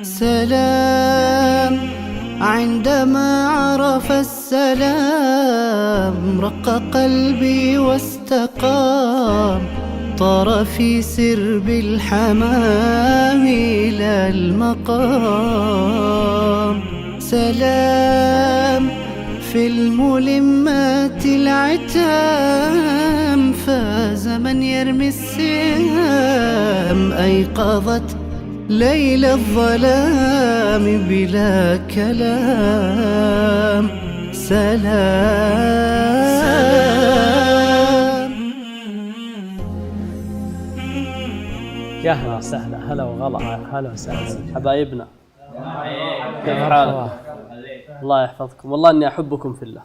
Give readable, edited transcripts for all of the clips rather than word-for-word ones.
سلام عندما عرف السلام رق قلبي واستقام، طار في سرب الحمام إلى المقام. سلام في الملمات العتام، فاز من يرمي السهام، أيقظت ليل الظلام بلا كلام. سلام. يا هلا وسهلا، هلا وغلا، هلا وسهلا حبايبنا، كيف حالكم؟ الله يحفظكم، والله اني احبكم في الله.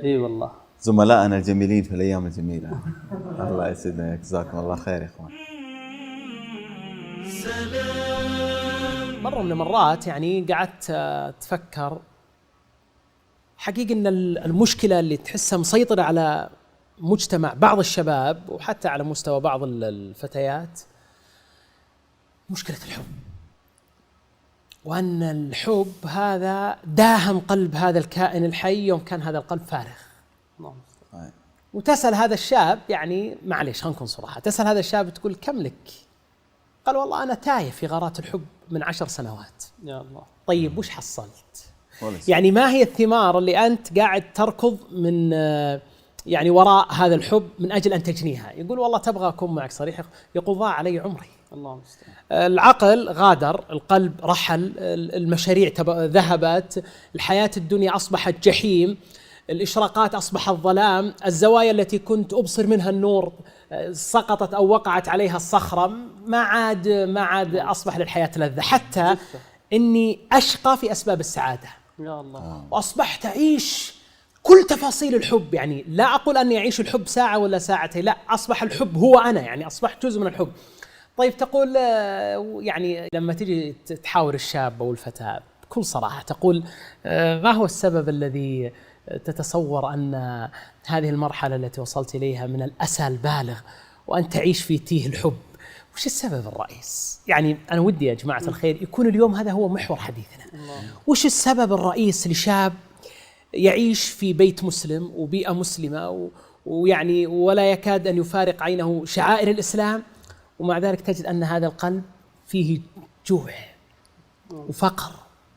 اي والله زملائنا الجميلين في الايام الجميله. الله يسعدنا، جزاكم الله خير يا اخوان. مرة من المرات يعني قعدت أتفكر حقيقة أن المشكلة اللي تحسها مسيطرة على مجتمع بعض الشباب وحتى على مستوى بعض الفتيات مشكلة الحب، وأن الحب هذا داهم قلب هذا الكائن الحي يوم كان هذا القلب فارغ. وتسأل هذا الشاب، يعني معليش خلينا نكون صراحة، تسأل هذا الشاب تقول كم لك؟ قال والله أنا تايه في غارات الحب من 10 سنوات. يا الله. طيب وش حصلت؟ يعني ما هي الثمار اللي أنت قاعد تركض من يعني وراء هذا الحب من أجل أن تجنيها؟ يقول والله تبغى أكون معك صريح، يقول ضاع علي عمري. الله المستعان. العقل غادر، القلب رحل، المشاريع ذهبت، الحياة الدنيا أصبحت جحيم، الإشراقات أصبحت ظلام، الزوايا التي كنت أبصر منها النور سقطت أو وقعت عليها الصخرة، ما عاد أصبح للحياة لذة، حتى إني أشقى في أسباب السعادة. يا الله. وأصبحت أعيش كل تفاصيل الحب، يعني لا أقول أني أعيش الحب ساعة ولا ساعتين، لا، أصبح الحب هو أنا، يعني أصبحت جزء من الحب. طيب تقول يعني لما تجي تحاور الشاب أو الفتاة بكل صراحة تقول ما هو السبب الذي تتصور أن هذه المرحلة التي وصلت إليها من الأسى البالغ وأن تعيش في تيه الحب، وش السبب الرئيس؟ يعني أنا ودي يا جماعة الخير يكون اليوم هذا هو محور حديثنا. وش السبب الرئيس لشاب يعيش في بيت مسلم وبيئة مسلمة ويعني ولا يكاد أن يفارق عينه شعائر الإسلام، ومع ذلك تجد أن هذا القلب فيه جوع وفقر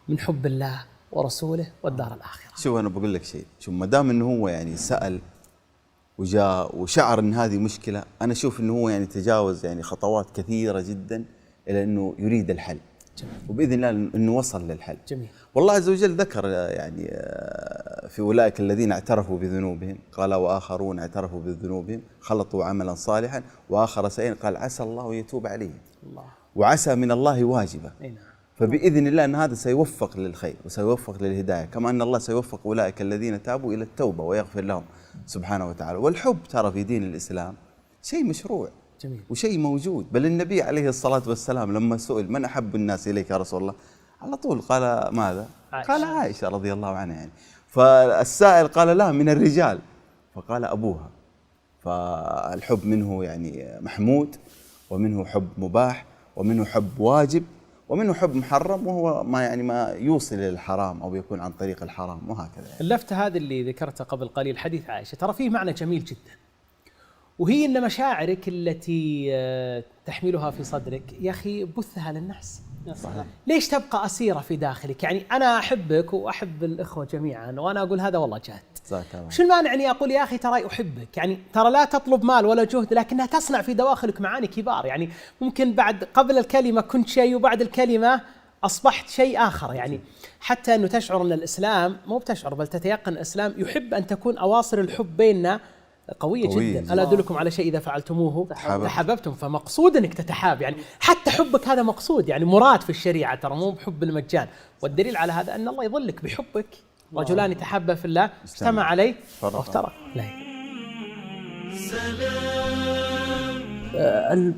من حب الله ورسوله والدار الآخرة؟ شوف أنا بقول لك شيء، شوف ما دام إنه هو يعني سأل وجاء وشعر إن هذه مشكلة، أنا أشوف إنه هو يعني تجاوز يعني خطوات كثيرة جدا إلى إنه يريد الحل. جميل. وبإذن الله إنه وصل للحل. جميل. والله عز وجل ذكر يعني في أولئك الذين اعترفوا بذنوبهم، قال وآخرون اعترفوا بذنوبهم خلطوا عملا صالحا وآخر سيئا، قال عسى الله يتوب عليهم. الله. وعسى من الله واجبة. فبإذن الله أن هذا سيوفق للخير وسيوفق للهداية، كما أن الله سيوفق أولئك الذين تابوا إلى التوبة ويغفر لهم سبحانه وتعالى. والحب ترى في دين الإسلام شيء مشروع. جميل. وشيء موجود، بل النبي عليه الصلاة والسلام لما سئل من أحب الناس إليك يا رسول الله، على طول قال ماذا؟ عائشة. قال عائشة رضي الله عنها يعني. فالسائل قال لا من الرجال، فقال أبوها. فالحب منه يعني محمود، ومنه حب مباح، ومنه حب واجب، ومنه حب محرم، وهو ما يعني ما يوصل إلى الحرام أو يكون عن طريق الحرام وهكذا يعني. اللفتة هذه اللي ذكرتها قبل قليل حديث عائشة ترى فيه معنى جميل جدا، وهي أن مشاعرك التي تحملها في صدرك يا أخي بثها للناس. ليش تبقى أسيرة في داخلك؟ يعني أنا أحبك وأحب الإخوة جميعا وأنا أقول هذا والله جهد، شو المانع أني أقول يا أخي ترى أحبك؟ يعني ترى لا تطلب مال ولا جهد، لكنها تصنع في دواخلك معاني كبار. يعني ممكن بعد قبل الكلمة كنت شيء وبعد الكلمة أصبحت شيء آخر. يعني حتى أنه تشعر أن الإسلام مو بتشعر بل تتيقن الإسلام يحب أن تكون أواصر الحب بيننا قوية جدا. ألا أدلكم على شيء إذا فعلتموه تحاببتم، فمقصود أنك تتحاب، يعني حتى حبك هذا مقصود، يعني مراد في الشريعة، ترى مو بحب المجان. والدليل على هذا أن الله يظلك بحبك، رجلان تحابا في الله اجتمع عليه وافترق.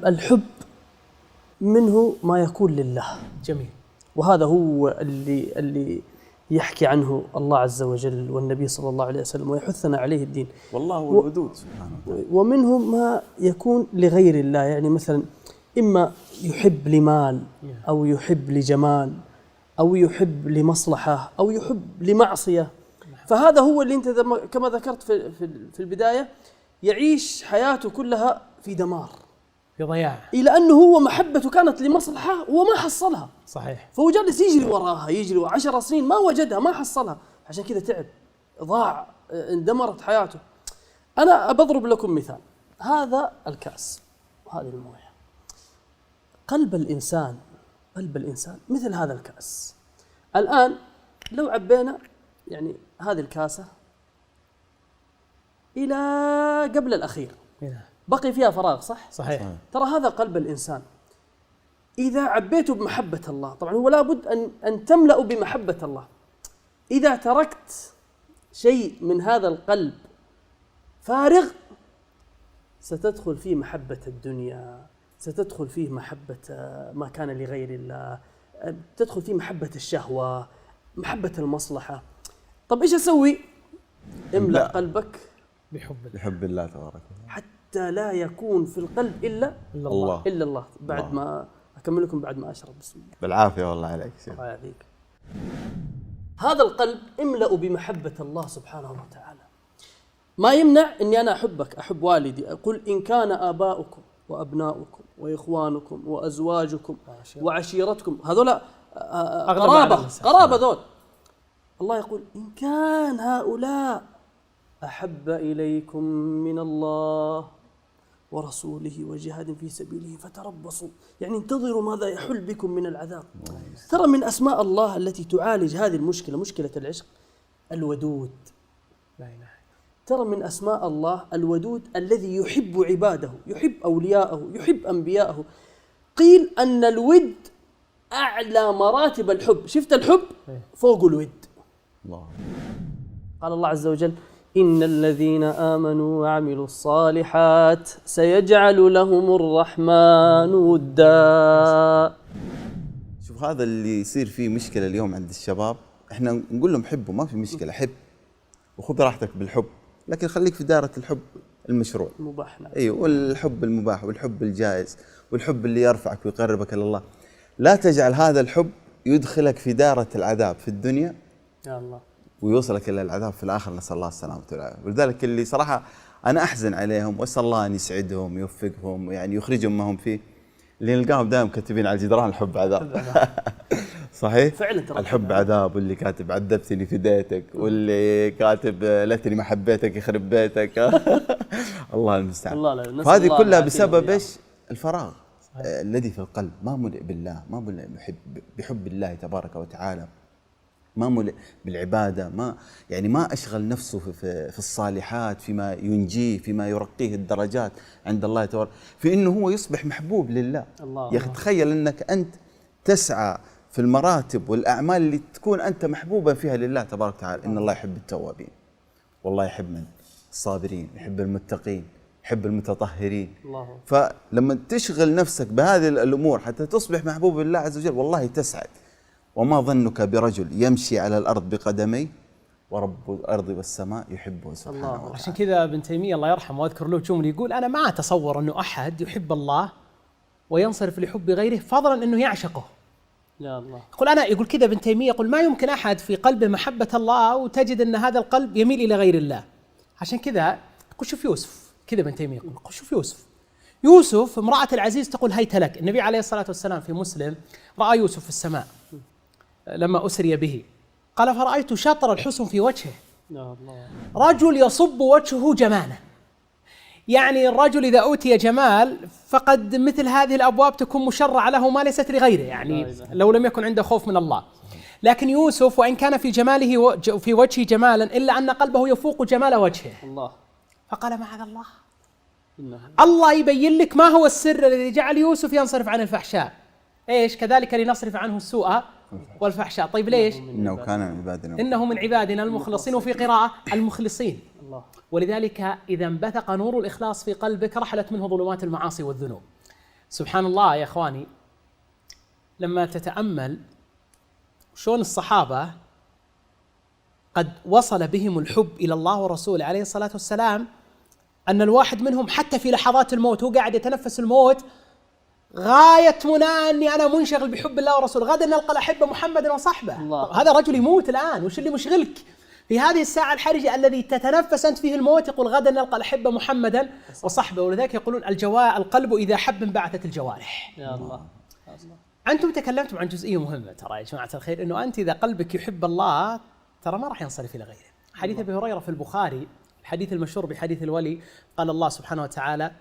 الحب منه ما يكون لله. جميل. وهذا هو اللي يحكي عنه الله عز وجل والنبي صلى الله عليه وسلم ويحثنا عليه الدين. والله هو الودود سبحانه وتعالى. ومنه ما يكون لغير الله، يعني مثلا إما يحب لمال أو يحب لجمال أو يحب لمصلحة أو يحب لمعصية. فهذا هو اللي أنت كما ذكرت في البداية يعيش حياته كلها في دمار، في ضياع، إلى أنه هو محبته كانت لمصلحة وما حصلها. صحيح. فهو جالس يجري وراها، يجري 10 سنين ما وجدها، ما حصلها، عشان كذا تعب، ضاع، اندمرت حياته. أنا بضرب لكم مثال. هذا الكأس وهذه الموية، قلب الإنسان مثل هذا الكأس. الآن لو عبينا يعني هذه الكاسة إلى قبل الأخير بقي فيها فراغ، صحيح. ترى هذا قلب الإنسان. إذا عبيته بمحبة الله، طبعا هو لابد أن تملأ بمحبة الله. إذا تركت شيء من هذا القلب فارغ ستدخل فيه محبة الدنيا، ستدخل فيه محبة ما كان لغير الله، تدخل فيه محبة الشهوة، محبة المصلحة. طب إيش أسوي؟ املأ قلبك بحب الله تبارك وتعالى، حتى لا يكون في القلب إلا الله. بعد ما أكمل لكم بعد ما أشرب. بسم الله. بالعافية والله عليك شيخ. الله يعافيك. هذا القلب املأ بمحبة الله سبحانه وتعالى. ما يمنع أني أنا أحبك، أحب والدي. أقول إن كان آباؤكم وأبناؤكم وإخوانكم وأزواجكم وعشيرتكم، هذولا قرابة ذول. الله يقول إن كان هؤلاء أحب إليكم من الله ورسوله وجهاد في سبيله فتربصوا، يعني انتظروا ماذا يحل بكم من العذاب. ترى من أسماء الله التي تعالج هذه المشكلة، مشكلة العشق، الودود. لا إله. ترى من أسماء الله الودود الذي يحب عباده، يحب أولياءه، يحب أنبياءه. قيل أن الود أعلى مراتب الحب. شفت الحب فوق الود. الله. قال الله عز وجل إن الذين آمنوا وعملوا الصالحات سيجعل لهم الرحمن ودا. شوف هذا اللي يصير فيه مشكلة اليوم عند الشباب. احنا نقول لهم حبوا، ما في مشكلة، حب وخذ راحتك بالحب، لكن خليك في دائرة الحب المشروع المباح. ايوه، والحب المباح والحب الجائز والحب اللي يرفعك ويقربك إلى الله. لا تجعل هذا الحب يدخلك في دائرة العذاب في الدنيا يا الله ويوصلك إلى العذاب في الآخر، نسأل الله السلامة والعافية. ولذلك اللي صراحة أنا أحزن عليهم وأسأل الله أن يسعدهم يوفقهم، يعني يخرجهم ما هم فيه. اللي نلقاهم دائما كاتبين على الجدران الحب عذاب. صحيح؟ فعلا ترى الحب عذاب، واللي كاتب عذبتني في ديتك، واللي كاتب ليتني ما حبيتك يخرب بيتك. الله المستعان. فهذه كلها بسبب ايش؟ الفراغ الذي في القلب، ما ملئ بالله، ما ملئ بحب الله تبارك وتعالى، ما ملئ بالعبادة، ما أشغل نفسه في الصالحات، فيما ينجيه، فيما يرقيه الدرجات عند الله تبارك، في إنه هو يصبح محبوب لله. يا أخي تخيل أنك أنت تسعى في المراتب والأعمال اللي تكون أنت محبوبا فيها لله تبارك وتعالى. إن الله يحب التوابين، والله يحب من الصابرين، يحب المتقين، يحب المتطهرين. فلما تشغل نفسك بهذه الأمور حتى تصبح محبوب لله عز وجل، والله تسعد. وما ظنك برجل يمشي على الأرض بقدميه ورب الأرض والسماء يحبه سبحانه وتعالى. عشان كذا ابن تيمية الله يرحمه واذكر له جملة يقول أنا ما أتصور أنه أحد يحب الله وينصرف لحب غيره فضلا أنه يعشقه. يا الله. يقول كذا ابن تيمية، يقول ما يمكن أحد في قلبه محبة الله وتجد أن هذا القلب يميل إلى غير الله. عشان كذا قل شوف يوسف، كذا ابن تيمية يقول قل شوف يوسف امرأة العزيز تقول هيت لك. النبي عليه الصلاة والسلام في مسلم رأى يوسف في السماء لما أسري به، قال فرأيت شطر الحسن في وجهه. يا الله. رجل يصب وجهه جمالا، يعني الرجل إذا أوتي جمال فقد مثل هذه الأبواب تكون مشرعة له ما ليست لغيره، يعني لو لم يكن عنده خوف من الله. لكن يوسف وإن كان في جماله في وجهه جمالا إلا أن قلبه يفوق جمال وجهه. الله. فقال معاذ الله. الله يبين لك ما هو السر الذي جعل يوسف ينصرف عن الفحشاء. إيش؟ كذلك لنصرف عنه السوء والفحشاء. طيب ليش؟ إنه من عبادنا المخلصين، وفي قراءة المخلصين. الله. ولذلك إذا انبثق نور الإخلاص في قلبك رحلت منه ظلمات المعاصي والذنوب. سبحان الله يا إخواني، لما تتأمل شلون الصحابة قد وصل بهم الحب إلى الله ورسوله عليه الصلاة والسلام، أن الواحد منهم حتى في لحظات الموت هو قاعد يتنفس الموت غاية منى أني أنا منشغل بحب الله ورسوله، غدا نلقى الأحبة محمدا وصحبه. هذا رجل يموت الآن، وش اللي مشغلك في هذه الساعة الحرجة الذي تتنفس أنت فيه الموت؟ يقول غدا نلقى الأحبة محمدا وصحبه. ولذلك يقولون القلب إذا حب انبعثت الجوارح. يا الله. أنتم تكلمتم عن جزئية مهمة ترى يا جماعة الخير، أنه أنت إذا قلبك يحب الله ترى ما راح ينصرف إلى غيره. حديث أبي هريرة في البخاري، الحديث المشهور بحديث الولي، قال الله سبحانه وتعالى: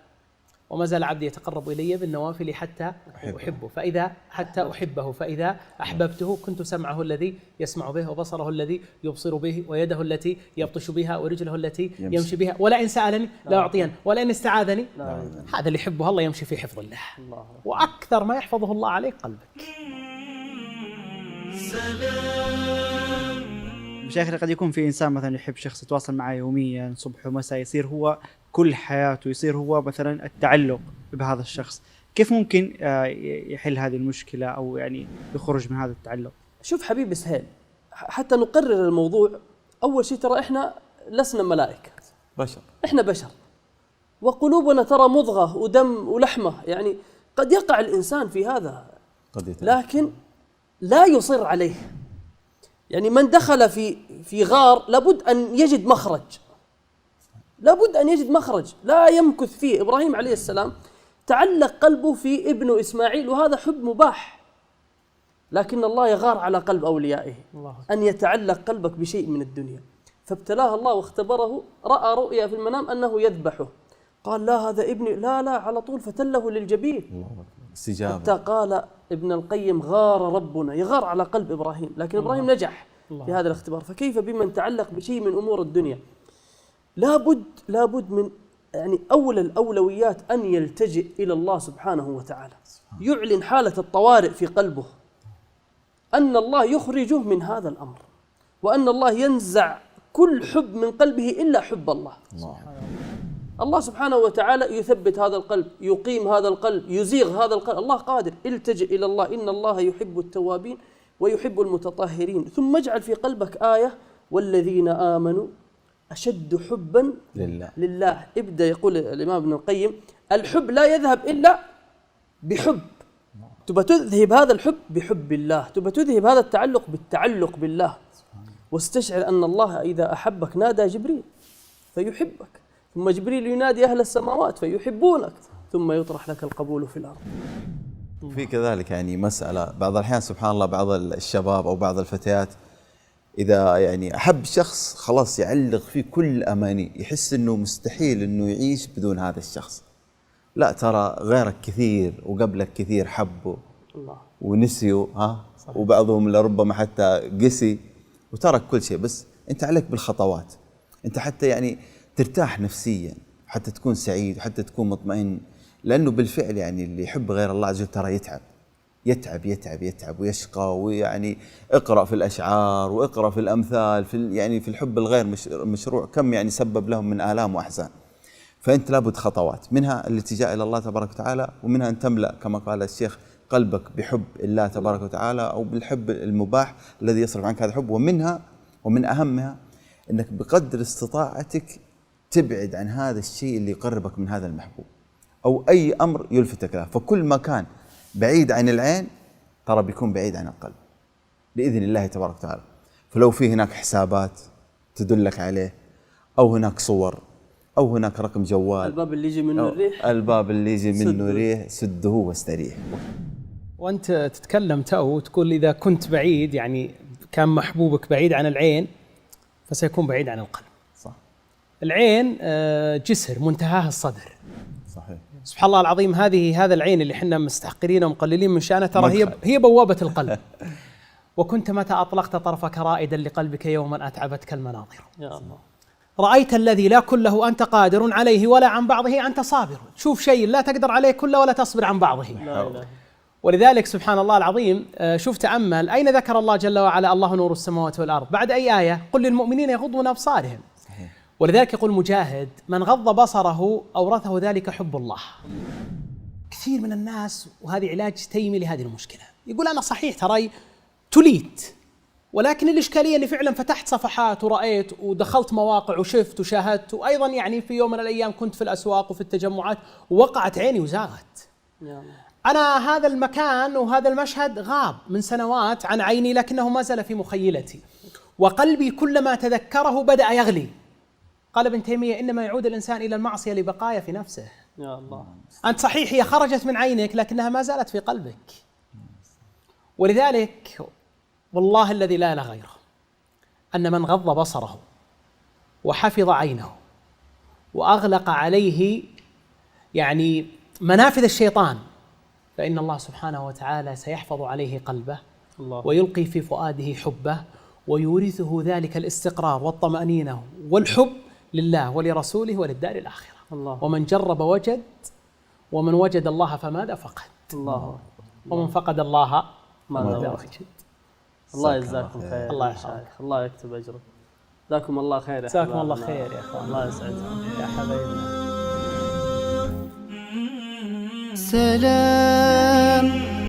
وما زال عبدي يتقرب إلي بالنوافل حتى أحبه فإذا أحببته كنت سمعه الذي يسمع به، وبصره الذي يبصر به، ويده التي يبطش بها، ورجله التي يمشي بها، ولئن سألني لا أعطين، ولئن استعاذني. هذا اللي يحبه الله يمشي في حفظ الله. وأكثر ما يحفظه الله عليك قلبك. مشايخنا، قد يكون في إنسان مثلا يحب شخص يتواصل معه يوميا صبح ومساء، يصير هو كل حياته، يصير هو مثلا التعلق بهذا الشخص. كيف ممكن يحل هذه المشكلة أو يعني يخرج من هذا التعلق؟ شوف حبيبي سهيل، حتى نقرر الموضوع، أول شيء ترى إحنا لسنا ملائكة، بشر، إحنا بشر، وقلوبنا ترى مضغة ودم ولحمة، يعني قد يقع الإنسان في هذا، لكن لا يصر عليه. يعني من دخل في غار لابد أن يجد مخرج، لابد أن يجد مخرج لا يمكث فيه. إبراهيم عليه السلام تعلق قلبه في ابنه إسماعيل، وهذا حب مباح، لكن الله يغار على قلب أوليائه أن يتعلق قلبك بشيء من الدنيا، فابتلاه الله واختبره. رأى رؤيا في المنام أنه يذبحه، قال لا هذا ابني، لا على طول فتله للجبين. حتى قال ابن القيم: غار ربنا، يغار على قلب إبراهيم، لكن إبراهيم نجح في هذا الاختبار. فكيف بمن تعلق بشيء من أمور الدنيا؟ لابد من يعني أول الأولويات أن يلتجئ إلى الله سبحانه وتعالى، يعلن حالة الطوارئ في قلبه، أن الله يخرجه من هذا الأمر، وأن الله ينزع كل حب من قلبه إلا حب الله. الله سبحانه وتعالى يثبت هذا القلب، يقيم هذا القلب، يزيغ هذا القلب، الله قادر. التجئ إلى الله، إن الله يحب التوابين ويحب المتطهرين. ثم اجعل في قلبك آية: والذين آمنوا أشد حبا لله. ابدأ، يقول الإمام ابن القيم: الحب لا يذهب إلا بحب. تبى تذهب هذا الحب بحب الله، تبى تذهب هذا التعلق بالتعلق بالله، واستشعر أن الله إذا أحبك نادى جبريل فيحبك، ثم جبريل ينادي أهل السماوات فيحبونك، ثم يطرح لك القبول في الأرض. في كذلك يعني مسألة، بعض الأحيان سبحان الله بعض الشباب أو بعض الفتيات إذا يعني أحب شخص خلاص يعلق فيه كل أماني، يحس أنه مستحيل أنه يعيش بدون هذا الشخص. لا، ترى غيرك كثير وقبلك كثير حبوا ونسيوا، وبعضهم لربما حتى قسي وترك كل شيء، بس أنت عليك بالخطوات، أنت حتى يعني ترتاح نفسيا، حتى تكون سعيد، حتى تكون مطمئن. لأنه بالفعل يعني اللي يحب غير الله عز وجل ترى يتعب ويشقى. ويعني اقرأ في الأشعار واقرأ في الأمثال يعني في الحب الغير مشروع كم يعني سبب لهم من آلام وأحزان. فأنت لابد خطوات، منها الالتجاء إلى الله تبارك وتعالى، ومنها أن تملأ كما قال الشيخ قلبك بحب الله تبارك وتعالى، أو بالحب المباح الذي يصرف عنك هذا الحب. ومنها ومن أهمها أنك بقدر استطاعتك تبعد عن هذا الشيء اللي يقربك من هذا المحبوب، أو أي أمر يلفتك له. فكل ما كان بعيد عن العين ترى بيكون بعيد عن القلب بإذن الله تبارك وتعالى. فلو في هناك حسابات تدلك عليه، أو هناك صور، أو هناك رقم جوال، الباب اللي يجي منه الريح، الباب اللي يجي منه ريح سده واستريح. وأنت تتكلم وتقول إذا كنت بعيد، يعني كان محبوبك بعيد عن العين فسيكون بعيد عن القلب. صح. العين جسر منتهاه الصدر. صحيح. سبحان الله العظيم، هذا العين اللي احنا مستحقرين ومقللين من شأنه ترى هي بوابة القلب. وكنت متى أطلقت طرفك رائدا لقلبك يوما أتعبتك المناظر. يا الله. رأيت الذي لا كله أنت قادر عليه ولا عن بعضه أنت صابر. شوف شيء لا تقدر عليه كله ولا تصبر عن بعضه. لا. ولذلك سبحان الله العظيم، شوف تأمل أين ذكر الله جل وعلا الله نور السماوات والأرض، بعد أي آية؟ قل للمؤمنين يغضوا من أبصارهم. ولذلك يقول مجاهد: من غض بصره أورثه ذلك حب الله. كثير من الناس، وهذه علاج تيمي لهذه المشكلة، يقول أنا صحيح ترى تليت، ولكن الإشكالية أني فعلا فتحت صفحات ورأيت ودخلت مواقع وشفت وشاهدت، وأيضا يعني في يوم من الأيام كنت في الأسواق وفي التجمعات ووقعت عيني وزاغت. أنا هذا المكان وهذا المشهد غاب من سنوات عن عيني، لكنه ما زال في مخيلتي، وقلبي كلما تذكره بدأ يغلي. قال ابن تيمية: إنما يعود الإنسان إلى المعصية لبقايا في نفسه. يا الله. أنت صحيح هي خرجت من عينك لكنها ما زالت في قلبك. ولذلك والله الذي لا إله غيره أن من غض بصره وحفظ عينه وأغلق عليه يعني منافذ الشيطان، فإن الله سبحانه وتعالى سيحفظ عليه قلبه الله. ويلقي في فؤاده حبه، ويورثه ذلك الاستقرار والطمأنينة والحب لله ولرسوله وللدار الآخرة. الله. ومن جرب وجد، ومن وجد الله فماذا فقد، الله. ومن فقد الله ماذا ماذا وجد. وجد. الله يجزاكم خير. الله يا يحفظك. شيخ. الله يكتب أجرك. جزاكم الله خير. جزاكم الله خير يا اخوان. الله يسعدكم يا حبايبنا. سلام